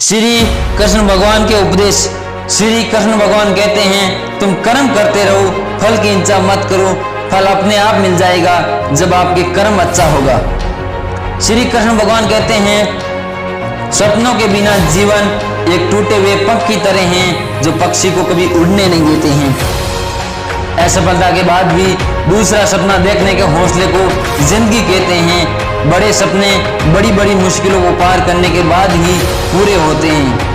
श्री कृष्ण भगवान के उपदेश। श्री कृष्ण भगवान कहते हैं तुम कर्म करते रहो, फल की इच्छा मत करो, फल अपने आप मिल जाएगा जब आपके कर्म अच्छा होगा। श्री कृष्ण भगवान कहते हैं सपनों के बिना जीवन एक टूटे हुए पंख की तरह हैं जो पक्षी को कभी उड़ने नहीं देते हैं। असफलता के बाद भी दूसरा सपना देखने के हौसले को जिंदगी कहते हैं। बड़े सपने बड़ी बड़ी मुश्किलों को पार करने के बाद ही पूरे होते हैं।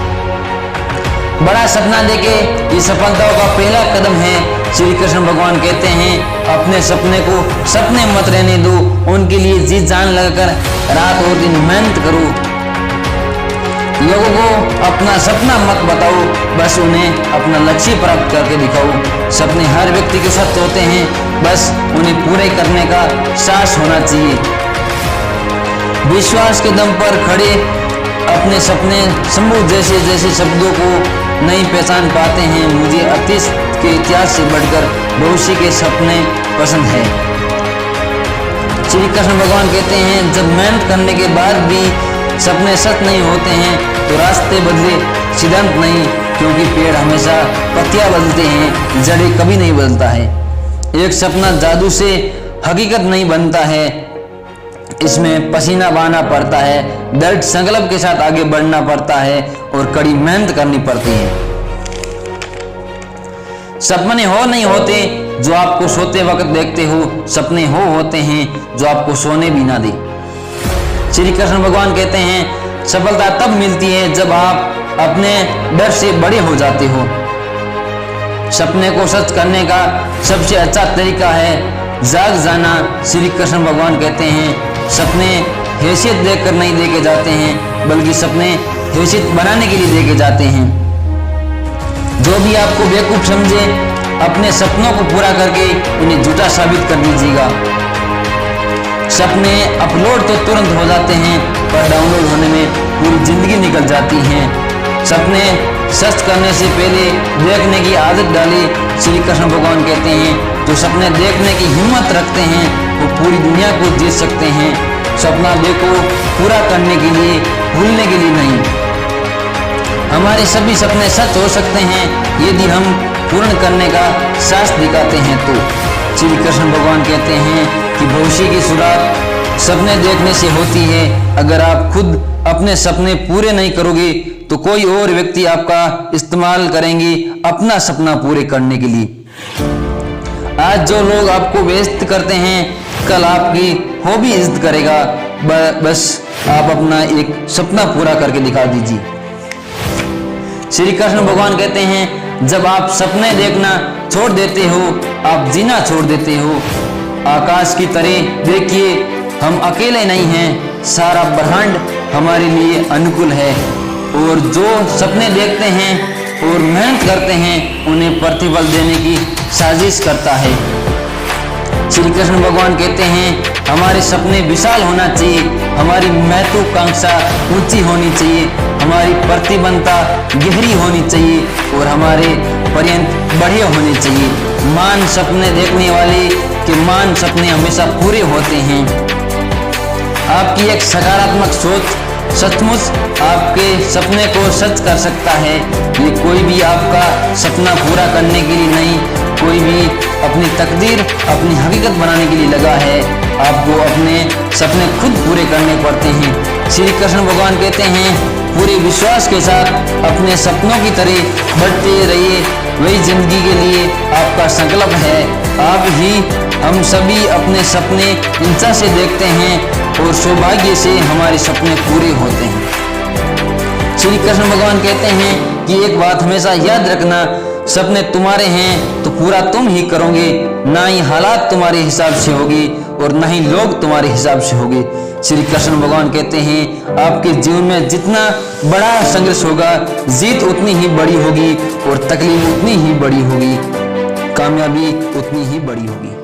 बड़ा सपना देखे ये सफलताओं का पहला कदम है। श्री कृष्ण भगवान कहते हैं अपने सपने को सपने मत रहने दो, उनके लिए जी जान लगाकर रात और दिन मेहनत करो। लोगों को अपना सपना मत बताओ, बस उन्हें अपना लक्ष्य प्राप्त करके दिखाओ। सपने हर व्यक्ति के साथ होते हैं, बस उन्हें पूरे करने का साहस होना चाहिए। विश्वास के दम पर खड़े अपने सपने शंभू जैसे जैसे शब्दों को नहीं पहचान पाते हैं। मुझे अतीत के इतिहास से बढ़कर भविष्य के सपने पसंद है। श्री कृष्ण भगवान कहते हैं जब मेहनत करने के बाद भी सपने सच नहीं होते हैं तो रास्ते बदले सिद्धांत नहीं, क्योंकि पेड़ हमेशा पत्तियां बदलते हैं, जड़ें कभी नहीं बदलता है। एक सपना जादू से हकीकत नहीं बनता है, इसमें पसीना बहाना पड़ता है, दृढ़ संकल्प के साथ आगे बढ़ना पड़ता है और कड़ी मेहनत करनी पड़ती है। सपने हो नहीं होते जो आपको सोते वक्त देखते हो, सपने हो होते हैं जो आपको सोने भी ना दे। श्री कृष्ण भगवान कहते हैं सफलता तब मिलती है जब आप अपने डर से बड़े हो जाते हो। सपने को सच करने का सबसे अच्छा तरीका है जाग जाना। श्री कृष्ण भगवान कहते हैं सपने हैसियत देखकर नहीं देखे जाते हैं, बल्कि सपने हैसियत बनाने के लिए देखे जाते हैं। जो भी आपको बेवकूफ समझे अपने सपनों को पूरा करके उन्हें झूठा साबित कर दीजिएगा। सपने अपलोड तो तुरंत हो जाते हैं, पर डाउनलोड होने में पूरी जिंदगी निकल जाती है। सपने सच करने से पहले देखने की आदत डाली। श्री कृष्ण भगवान कहते हैं जो सपने देखने की हिम्मत रखते हैं वो पूरी दुनिया को जीत सकते हैं। सपना देखो पूरा करने के लिए, भूलने के लिए नहीं। हमारे सभी सपने सच हो सकते हैं यदि हम पूर्ण करने का साहस दिखाते हैं तो। श्री कृष्ण भगवान कहते हैं कि भविष्य की शुरुआत सपने देखने से होती है। अगर आप खुद अपने सपने पूरे नहीं करोगे तो कोई और व्यक्ति आपका इस्तेमाल करेंगे अपना सपना पूरे करने के लिए। आज जो लोग आपको व्यस्त करते हैं कल आपकी हो भी इज्जत करेगा। बस आप अपना एक सपना पूरा करके दिखा दीजिए। श्री कृष्ण भगवान कहते हैं जब आप सपने देखना छोड़ देते हो आप जीना छोड़ देते हो। आकाश की तरह देखिए हम अकेले नहीं हैं, सारा ब्रह्मांड हमारे लिए अनुकूल है। और जो सपने देखते हैं और मेहनत करते हैं उन्हें प्रतिफल देने की साजिश करता है। श्री कृष्ण भगवान कहते हैं हमारे सपने विशाल होना चाहिए, हमारी महत्वाकांक्षा ऊंची होनी चाहिए, हमारी प्रतिबद्धता गहरी होनी चाहिए और हमारे पर्यंत बड़े होने चाहिए। मान सपने देखने वाले के मान सपने हमेशा पूरे होते हैं। आपकी एक सकारात्मक सोच सचमुच आपके सपने को सच कर सकता है। ये कोई भी आपका सपना पूरा करने के लिए नहीं, कोई भी अपनी तकदीर अपनी हकीकत बनाने के लिए लगा है। आपको अपने सपने खुद पूरे करने पड़ते हैं। श्री कृष्ण भगवान कहते हैं पूरे विश्वास के साथ अपने सपनों की तरह बढ़ते रहिए, वही जिंदगी के लिए आपका संकल्प है। आप ही हम सभी अपने सपने इंसान से देखते हैं और सौभाग्य से हमारे सपने पूरे होते हैं। श्री कृष्ण भगवान कहते हैं कि एक बात हमेशा याद रखना, सपने तुम्हारे हैं तो पूरा तुम ही करोगे, ना ही हालात तुम्हारे हिसाब से होगी और ना ही लोग तुम्हारे हिसाब से होंगे। श्री कृष्ण भगवान कहते हैं आपके जीवन में जितना बड़ा संघर्ष होगा जीत उतनी ही बड़ी होगी और तकलीफ उतनी ही बड़ी होगी, कामयाबी उतनी ही बड़ी होगी।